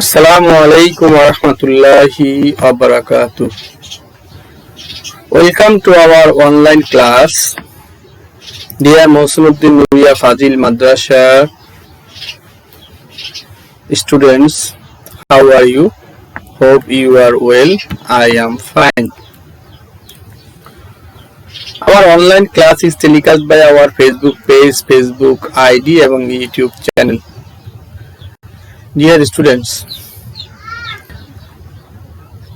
Assalamu alaikum warahmatullahi wabarakatuh. Welcome to our online class. Dear Mohsinuddin Nuria Fazil Madrasa students, how are you? Hope you are well. I am fine. Our online class is telecast by our Facebook page, Facebook ID এবং YouTube channel. Dear students,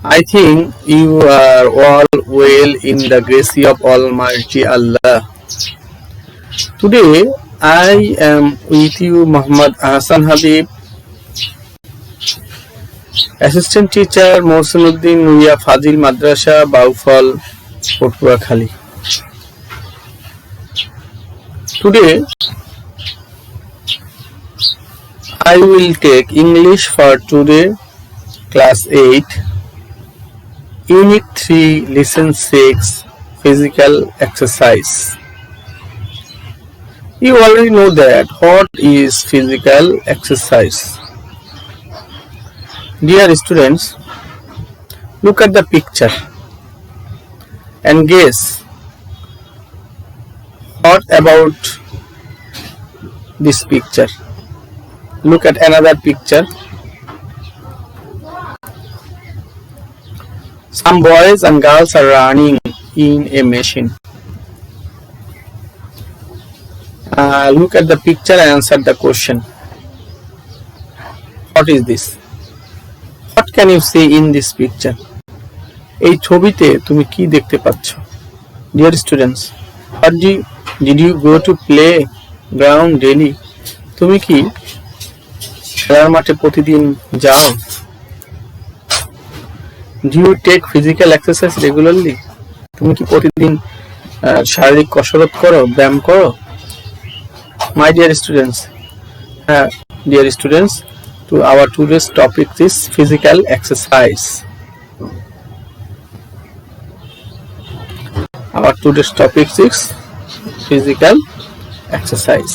I think you are all well in the grace of Almighty Allah. Today I am with you Muhammad Hassan Habib, Assistant Teacher Mohsinuddin Nuria Fazil Madrasa Baufal Potpuakhali. Today I will take English for today, class 8, unit 3, lesson 6, physical exercise. You already know that what is physical exercise. Dear students, look at the picture and guess what about this picture. Look at another picture. Some boys and girls are running in a machine. Look at the picture and answer the question. What is this? What can you see in this picture? এই ছবিতে তুমি কি দেখতে পাচ্ছ? Dear students, did you go to play ground daily? তুমি কি খেলার মাঠে প্রতিদিন যাও? Do you take physical exercise regularly? তুমি কি প্রতিদিন শারীরিক কসরত করো, ব্যায়াম করো? My dear students, to our today's topic is physical exercise. Our today's topic is physical exercise.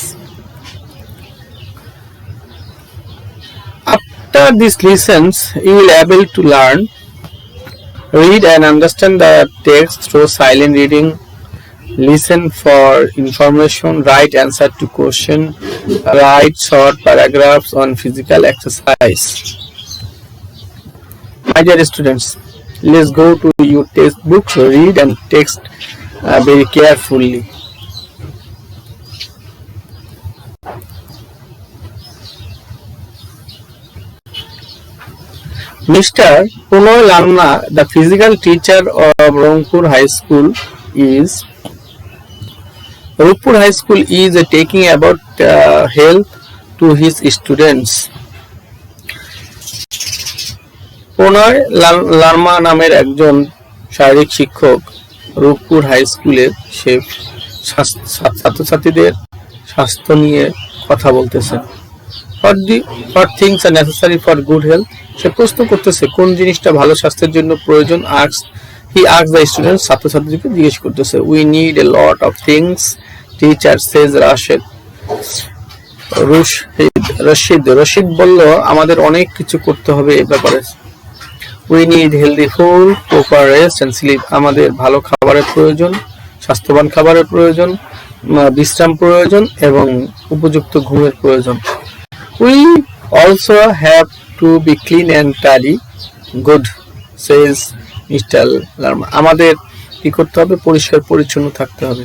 After these lessons, you will be able to learn, read and understand the text through silent reading, listen for information, write answer to question, write short paragraphs on physical exercise. My dear students, let's go to your textbook, read and text very carefully. Mr. Punoy Lamna, the physical teacher of Rangpur High School is taking about health to his students. Punoy Lamna নামের একজন শারীরিক শিক্ষক Rooppur high স্কুলের সে ছাত্রছাত্রীদের স্বাস্থ্য নিয়ে কথা বলতেছেন। What things are necessary for good health? সে প্রশ্ন করতেছে কোন জিনিসটা ভালো স্বাস্থ্যের জন্য প্রয়োজন। He asked the students, ছাত্রছাত্রীকে জিজ্ঞেস করতেছে। We need a lot of things, teacher says Rashid বলল আমাদের অনেক কিছু করতে হবে এই ব্যাপারে। We need healthy food, proper rest and sleep. আমাদের ভালো খাবারের প্রয়োজন, স্বাস্থ্যবান খাবারের প্রয়োজন, বিশ্রাম প্রয়োজন এবং উপযুক্ত ঘুমের প্রয়োজন। We also have to be clean and tidy. Good, says Mr. Larma. আমাদের কি করতে হবে? পরিষ্কার পরিচ্ছন্ন থাকতে হবে।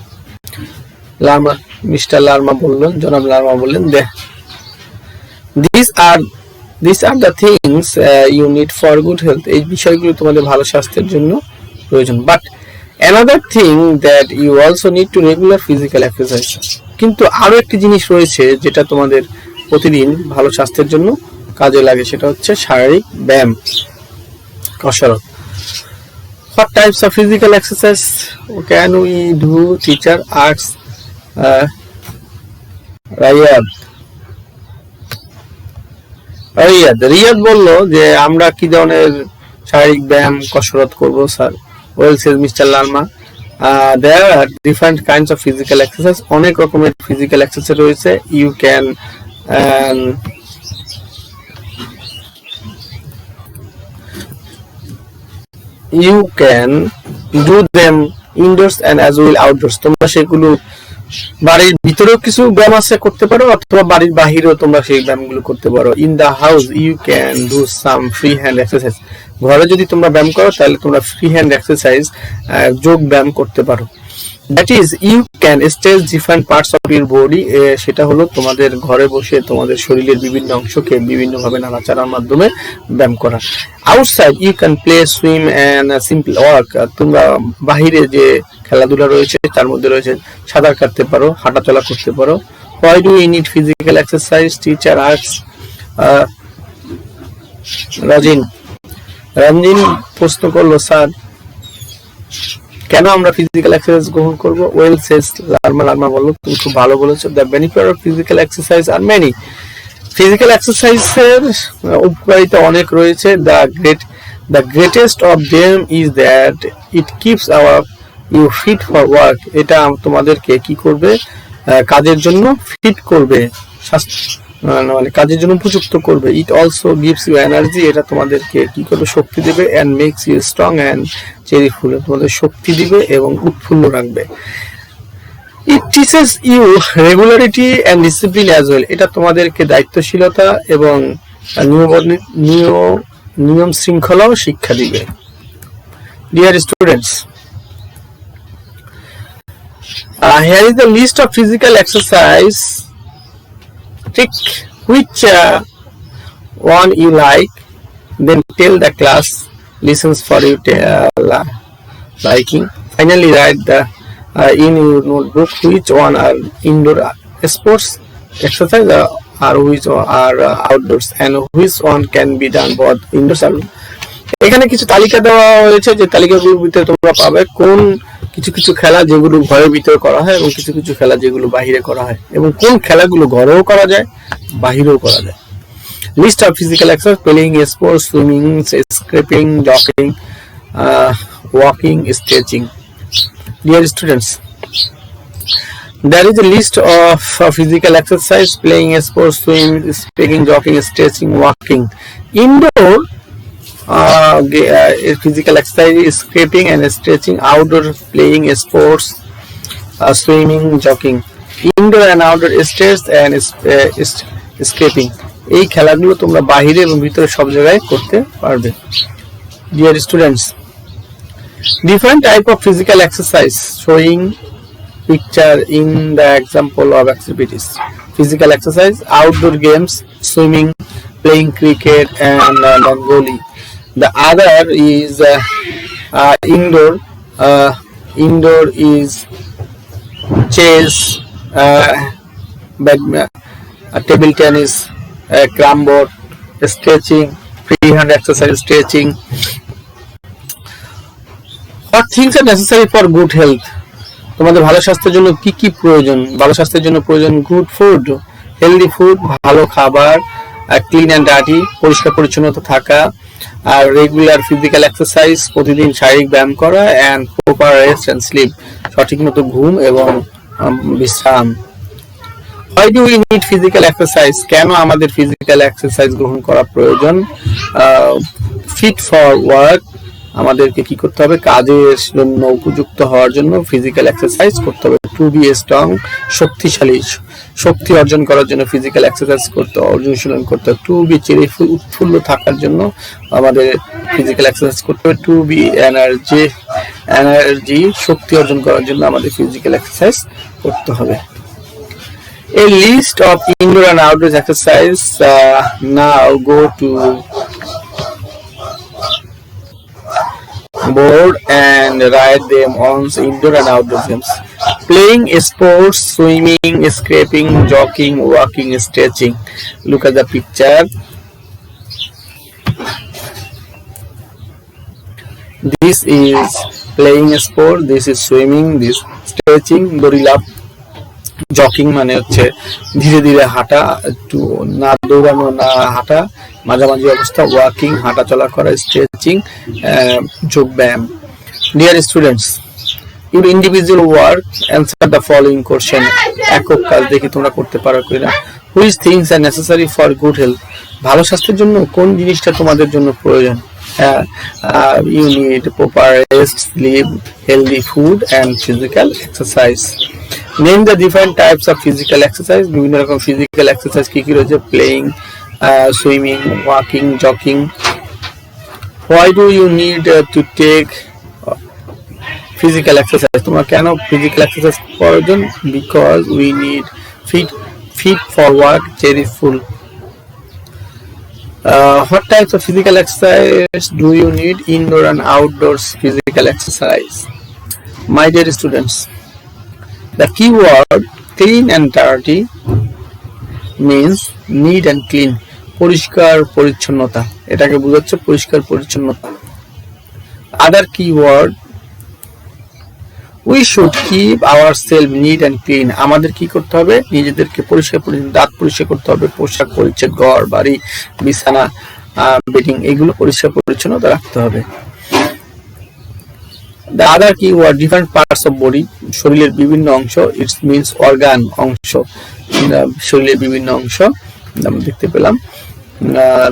মিস্টার লার্মা বললেন, জনাব লার্মা বললেন, These are the things you need for good health. এই বিষয়গুলো তোমাদের ভালো স্বাস্থ্যের জন্য প্রয়োজন। But another thing that you also need to regular physical exercise. কিন্তু আরো একটি জিনিস রয়েছে যেটা তোমাদের প্রতিদিন ভালো স্বাস্থ্যের জন্য কাজে লাগে, সেটা হচ্ছে শারীরিক ব্যায়াম, কসরত। What types of physical exercise can we do? Teacher asks Riyad বলল যে আমরা কি ধরনের শারীরিক ব্যায়াম কসরত করব sir? Well, says Mr. Larma, there are different kinds of physical exercise. অনেক রকমের physical exercise রয়েছে. You can you can do them indoors and as well outdoors. তোমরা সেগুলো বাড়ির ভিতরেও কিছু ব্যায়াম আছে করতে পারো, অথবা বাড়ির বাহিরেও তোমরা সেই ব্যায়ামগুলো করতে পারো। In the house you can do some free hand exercise. ঘরে যদি তোমরা ব্যায়াম করো তাহলে তোমরা ফ্রি হ্যান্ড এক্সারসাইজ, যোগ ব্যায়াম করতে পারো। That is you can stretch different parts of your body. সেটা হলো তোমাদের ঘরে বসে তোমাদের শরীরের বিভিন্ন অংশকে বিভিন্নভাবে নাড়াচাড়ার মাধ্যমে ব্যায়াম করা। Outside you can play, swim and simple work. তোমরা বাহিরে যে খেলাধুলা রয়েছে তার মধ্যে রয়েছে সাঁতার কাটতে পারো, হাঁটাচলা করতে পারো। Why do you need physical exercise? Teacher asks Ranjin প্রশ্ন করলো, স্যার কেন আমরা ফিজিক্যাল এক্সারসাইজ গ্রহণ করব? ওয়েল সেস লার্মা বললো, তুমি খুব ভালো বলেছো। The benefit of physical exercise are many. Physical এক্সারসাইজের উপকারিতা অনেক রয়েছে। The greatest of them is that it keeps our you fit for work. এটা তোমাদেরকে কি করবে? কাজের জন্য ফিট করবে, মানে কাজের জন্য উপযুক্ত করবে। It also gives you energy. এটা তোমাদেরকে কি করবে? শক্তি দেবে। And makes you strong and cheerful. তোমাদের শক্তি দিবে এবং উৎফুল্ল রাখবে। It teaches you regularity and discipline as well. এটা তোমাদেরকে দায়িত্বশীলতা এবং নিয়ম শৃঙ্খলাও শিক্ষা দিবে। Dear students, here is the list of physical exercise. Pick which one you like, then tell the class listens for you liking. Finally write in your notebook which one are indoor sports exercise or which are outdoors, and which one can be done both indoors and outdoors. এখানে কিছু তালিকা দেওয়া হয়েছে, যে তালিকাগুলোর ভিতরে তোমরা পাবে কোন কিছু কিছু খেলা যেগুলো ঘরের ভিতরে করা হয় এবং কিছু কিছু খেলা যেগুলো বাহিরে করা হয়, এবং কোন খেলাগুলো ঘরেও করা যায় বাহিরেও করা যায়। List of physical exercise: playing sports, swimming, scraping, jogging, walking, stretching. Dear students, there is a list of physical exercise: playing sports, swimming, speaking, jogging, stretching, walking. Indoor physical exercise is scraping and stretching. Outdoor playing sports, swimming, jogging. Indoor and outdoor stretch and scraping. এই খেলাগুলো তোমরা বাহিরে এবং ভিতরে সব জায়গায় করতে পারবে। Dear students, different type of physical exercise showing picture in the example of activities. Physical exercise: outdoor games, swimming, playing cricket, and volley. The other is indoor. Indoor is chess, table tennis, carom, stretching, free hand exercise, stretching. What things are necessary for good health? তোমাদের ভালো স্বাস্থ্যের জন্য কি কি প্রয়োজন? ভালো স্বাস্থ্যের জন্য প্রয়োজন গুড ফুড, হেলদি ফুড, ভালো খাবার, ক্লিন অ্যান্ড ডার্টি, পরিষ্কার পরিচ্ছন্নতা থাকা, আর রেগুলার ফিজিক্যাল এক্সারসাইজ, প্রতিদিন শারীরিক ব্যায়াম করা, and proper rest and sleep, সঠিক মতো ঘুম এবং বিশ্রাম। Why do we need physical exercise? কেন আমাদের ফিজিক্যাল এক্সারসাইজ গ্রহণ করা প্রয়োজন? ফিট ফর ওয়ার্ক, আমাদেরকে কি করতে হবে? কাজের জন্য উপযুক্ত হওয়ার জন্য ফিজিক্যাল এক্সারসাইজ করতে হবে। টু বি স্ট্রং, শক্তিশালী, শক্তি অর্জন করার জন্য ফিজিক্যাল এক্সারসাইজ অনুশীলন করতে হবে। টু বি চেরিফুল, উৎফুল্ল থাকার জন্য আমাদের ফিজিক্যাল এক্সারসাইজ করতে হবে। টু বি এনার্জি, শক্তি অর্জন করার জন্য আমাদের ফিজিক্যাল এক্সারসাইজ করতে হবে। A list of indoor and outdoor exercise. Now go to board and write them on indoor and outdoor games. Playing sports, swimming, scraping, jogging, walking, stretching. Look at the picture. This is playing sport, this is swimming, this stretching, gorilla. Joking মানে হচ্ছে ধীরে ধীরে হাঁটা, একটু না দৌড়ানো না হাঁটা, মাঝামাঝি অবস্থা। ওয়াকিং, হাঁটা চলা করা। স্ট্রেচিং, যোগ ব্যায়াম। Dear students, your individual work, answer the following question. একক কাজ দেখি তোমরা করতে পারো কিনা। Which things are necessary for good health? ভালো স্বাস্থ্যের জন্য কোন জিনিসটা তোমাদের জন্য প্রয়োজন? You need proper rest, sleep, healthy food, and physical exercise. Name the different types of physical exercise. বিভিন্ন রকম physical exercise কি কি রয়েছে? Playing, swimming, walking, jogging. Why do you need to take physical exercise? তোমার কেন physical exercise প্রয়োজন? Because we need fit for work, cheerful. What types of physical exercise do you need? Indoor and outdoors physical exercise. My dear students, the keyword clean and dirty means neat and clean. পরিষ্কার পরিচ্ছন্নতা, এটাকে বোঝাচ্ছে পরিষ্কার পরিচ্ছন্নতা। Other keyword, we should keep ourselves neat and clean. আমাদের কি করতে হবে? নিজেদেরকে পরিষ্কার পরিচ্ছন্ন, দাঁত পরিষ্কার করতে হবে, পোশাক পরিচ্ছদ, ঘর বাড়ি, বিছানা, বেডিং, এগুলো পরিষ্কার পরিচ্ছন্নতা রাখতে হবে। The other keyword, different parts of body, শরীরের বিভিন্ন অংশ, it means organ, অংশ, শরীরের বিভিন্ন অংশ আমরা দেখতে পেলাম।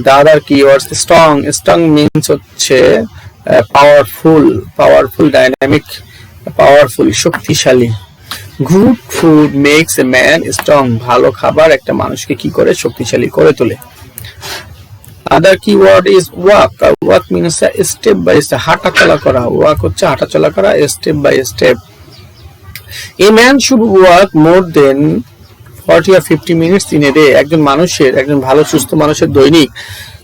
The other keywords, strong means হচ্ছে powerful, dynamic, powerful, শক্তিশালী। Good food makes a man strong. ভালো খাবার একটা মানুষকে কি করে? শক্তিশালী করে তোলে। Other keyword is walk. Walk means step by step, হাঁটা চলা করা। Walk হচ্ছে হাঁটা চলা করা, step by step. A man should walk more than 40 or 50 minutes in a day. একজন ভালো সুস্থ মানুষের দৈনিক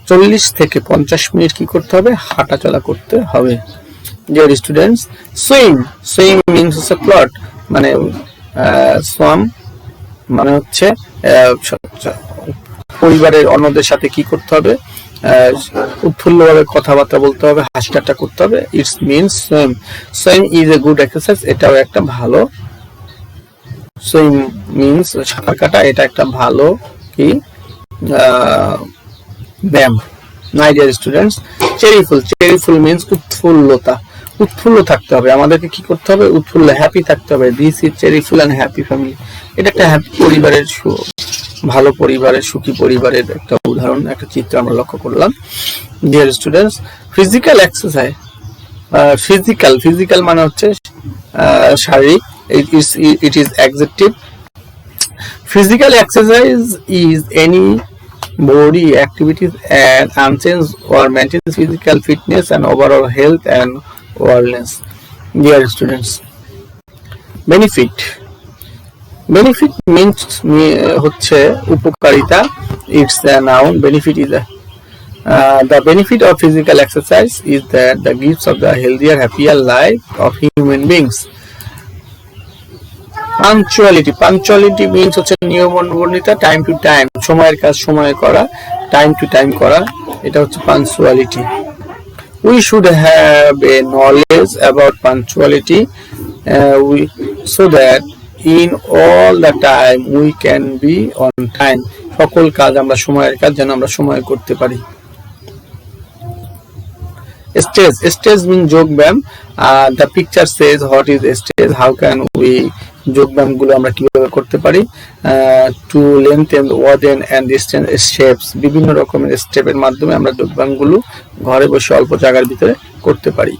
40 থেকে 50 মিনিট কি করতে হবে? হাঁটা চলা করতে হবে। Dear students, swim means a plot, মানে swim মানে হচ্ছে পরিবারের অন্যদের সাথে কি করতে হবে? উৎফুল্লভাবে কথাবার্তা বলতে হবে, হাসি ঠাট্টা করতে হবে। It means swim is a good exercise. এটাও একটা ভালো, swim means সাঁতার কাটা, এটা একটা ভালো কি ব্যায়াম। My dear students, cheerful means উৎফুল্ল থাকতে হবে। আমাদেরকে কি করতে হবে? উৎফুল্ল, হ্যাপি থাকতে হবে। This is cheerful and happy family. এটা একটা হ্যাপি পরিবারের, ভালো পরিবারের, সুখী পরিবারের একটা উদাহরণ, একটা চিত্র আমরা লক্ষ্য করলাম। Dear students, physical exercise, physical মানে হচ্ছে শারীরিক, it is adjective. Physical exercise is any body activities and enhance or maintain physical fitness and overall health and wellness. Dear students, benefit means হচ্ছে উপকারিতা, it's a noun. Benefit is the benefit of physical exercise is that the gives of the healthier, happier life of human beings. Punctuality means হচ্ছে নিয়মানুবর্তিতা, time to time, সময়ের কাজ সময়ে করা, time to time করা, এটা হচ্ছে punctuality. We should have a knowledge about punctuality so that in all the time we can be on time. সকল কাজ আমরা সময়ের কাজ যেন আমরা সময়ে করতে পারি। Stage means যোগ ব্যায়াম। The picture says what is stage, how can we, যোগ ব্যায়াম গুলো আমরা কিভাবে করতে পারি? To lengthen, widen and distance steps, বিভিন্ন রকমের স্টেপের মাধ্যমে আমরা যোগ ব্যায়াম গুলো ঘরে বসে অল্প জায়গার ভিতরে করতে পারি।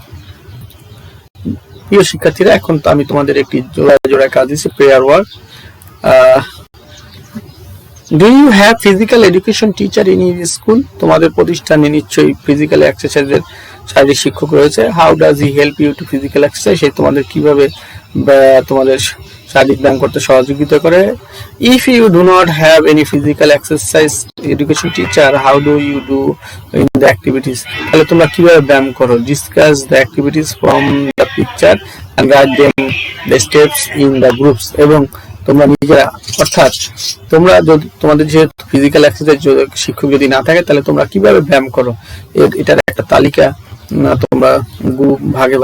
প্রিয় শিক্ষার্থীরা, এখন তো আমি তোমাদের একটি জোড়া কাজ দিচ্ছি, prayer work. Do you have physical education teacher in your school? তোমাদের প্রতিষ্ঠানে নিশ্চয়ই ফিজিক্যাল এক্সারসাইজের শারীরিক শিক্ষক রয়েছে। How does he help you to physical exercise? সে তোমাদের কিভাবে তোমাদের শারীরিক ব্যায়াম করতে সহযোগিতা করে? If you do not have any physical exercise education teacher, how do you do in the activities? তাহলে তোমরা কিভাবে ব্যায়াম করো? Discuss the activities from the picture and guide them the steps in the groups. এবং তোমরা নিজেরা, অর্থাৎ তোমরা যদি তোমাদের যে ফিজিক্যাল এক্সারসাইজ শিক্ষক যদি না থাকে, তাহলে তোমরা কিভাবে ব্যায়াম করো এটার একটা তালিকা তোমরা গ্রুপ ভাগে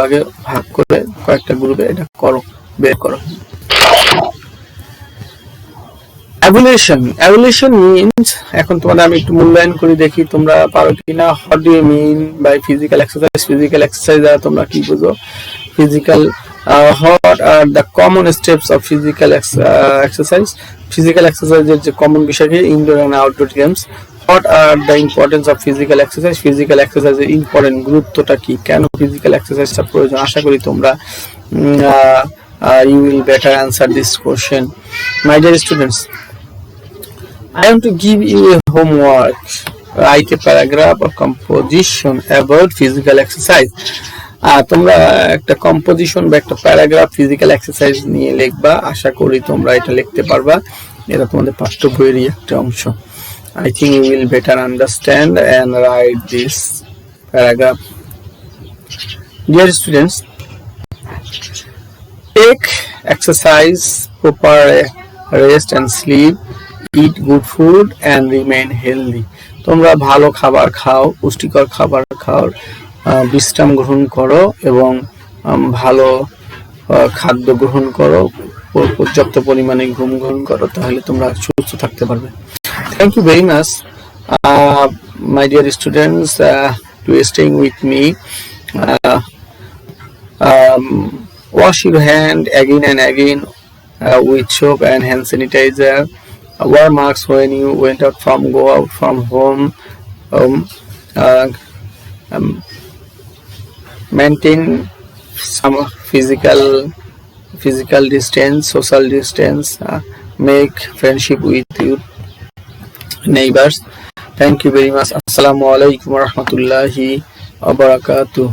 ভাগ করে কয়েকটা গ্রুপে এটা করো, বের করো। Evaluation means, এখন তোমাদের আমি একটু মূল্যায়ন করে দেখি তোমরা পারো কিনা। What do you mean by physical exercise? Physical exercise দ্বারা তোমরা কি বুঝো? What are the common steps of physical exercise? Physical exercise এর যে কমন বিষয় কি? Indoor and outdoor games. What are the importance of physical exercise? Physical exercise এর important গুরুত্বটা কি, কেন ফিজিক্যাল এক্সারসাইজটা প্রয়োজন? আশা করি তোমরা you will better answer this question. My dear students, I am to give you a homework. Write a paragraph or composition about physical exercise. তোমরা একটা composition বা একটা প্যারাগ্রাফ ফিজিক্যাল এক্সারসাইজ নিয়ে লিখবা। আশা করি তোমরা এটা লিখতে পারবা। এটা তোমাদের পাঠ্য বইয়েরই একটা অংশ। I think you will better understand and write this paragraph. Dear students, take exercise, proper rest and sleep, eat good food and remain healthy. তোমরা ভালো খাবার খাও, পুষ্টিকর খাবার খাও, বিশ্রাম গ্রহণ করো এবং ভালো খাদ্য গ্রহণ করো, পর্যাপ্ত পরিমাণে ঘুম গ্রহণ করো, তাহলে তোমরা সুস্থ থাকতে পারবে। Thank you very much, my dear students, to staying with me. Wash your hand again and again with soap and hand sanitizer. Wear masks when you go out from home. Maintain some physical distance, social distance. Make friendship with your neighbors. Thank you very much. Assalamu alaikum wa rahmatullahi wa barakatuh.